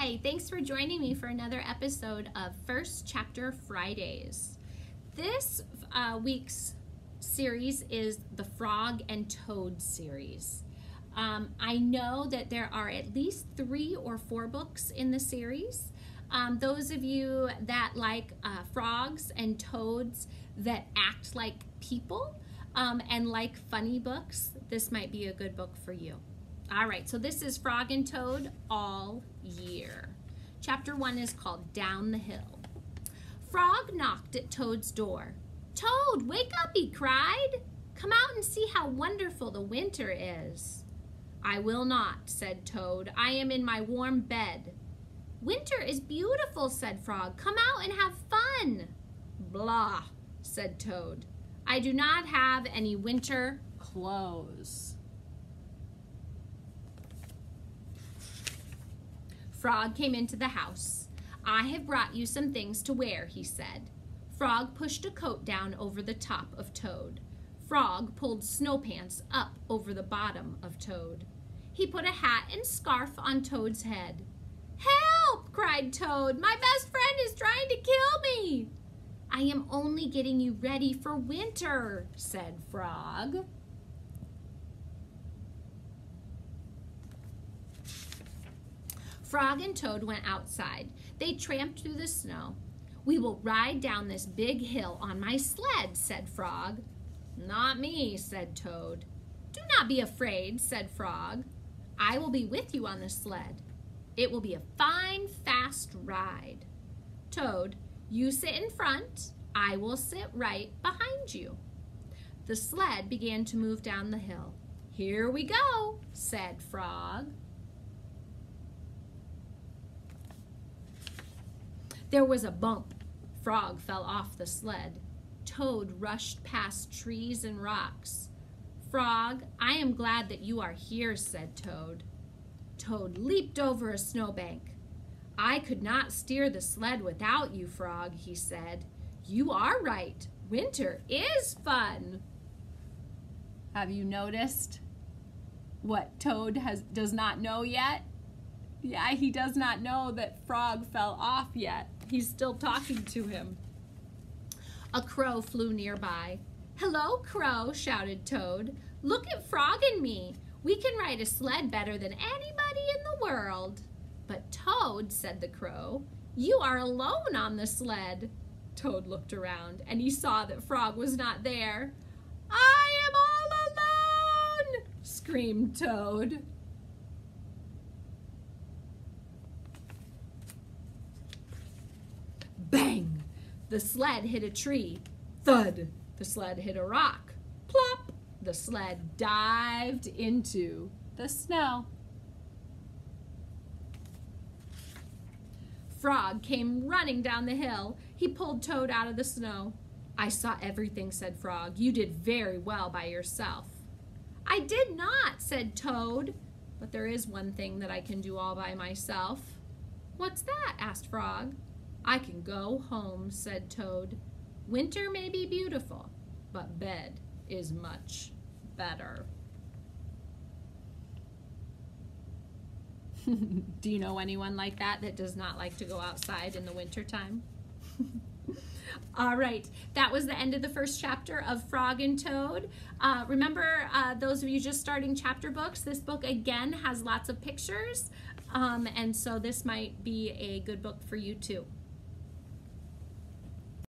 Hi, thanks for joining me for another episode of First Chapter Fridays. This week's series is the Frog and Toad series. I know that there are at least 3 or 4 books in the series. Those of you that like frogs and toads that act like people and like funny books, this might be a good book for you. All right, so this is Frog and Toad All Year. Chapter 1 is called Down the Hill. Frog knocked at Toad's door. "Toad, wake up," he cried. "Come out and see how wonderful the winter is." "I will not," said Toad. "I am in my warm bed." "Winter is beautiful," said Frog. "Come out and have fun." "Blah," said Toad. "I do not have any winter clothes." Frog came into the house. "I have brought you some things to wear," he said. Frog pushed a coat down over the top of Toad. Frog pulled snow pants up over the bottom of Toad. He put a hat and scarf on Toad's head. "Help!" cried Toad. "My best friend is trying to kill me." "I am only getting you ready for winter," said Frog. Frog and Toad went outside. They tramped through the snow. "We will ride down this big hill on my sled," said Frog. "Not me," said Toad. "Do not be afraid," said Frog. "I will be with you on the sled. It will be a fine, fast ride. Toad, you sit in front. I will sit right behind you." The sled began to move down the hill. "Here we go," said Frog. There was a bump. Frog fell off the sled. Toad rushed past trees and rocks. "Frog, I am glad that you are here," said Toad. Toad leaped over a snowbank. "I could not steer the sled without you, Frog," he said. "You are right. Winter is fun." Have you noticed what Toad does not know yet? Yeah, he does not know that Frog fell off yet. He's still talking to him. A crow flew nearby. "Hello, Crow," shouted Toad. "Look at Frog and me. We can ride a sled better than anybody in the world." "But Toad," said the crow, "you are alone on the sled." Toad looked around and he saw that Frog was not there. "I am all alone!" screamed Toad. Bang! The sled hit a tree. Thud! The sled hit a rock. Plop! The sled dived into the snow. Frog came running down the hill. He pulled Toad out of the snow. "I saw everything," said Frog. "You did very well by yourself." "I did not," said Toad. "But there is one thing that I can do all by myself." "What's that?" asked Frog. "I can go home," said Toad. "Winter may be beautiful, but bed is much better." Do you know anyone like that does not like to go outside in the wintertime? All right, that was the end of the first chapter of Frog and Toad. Remember, those of you just starting chapter books, this book again has lots of pictures, and so this might be a good book for you too.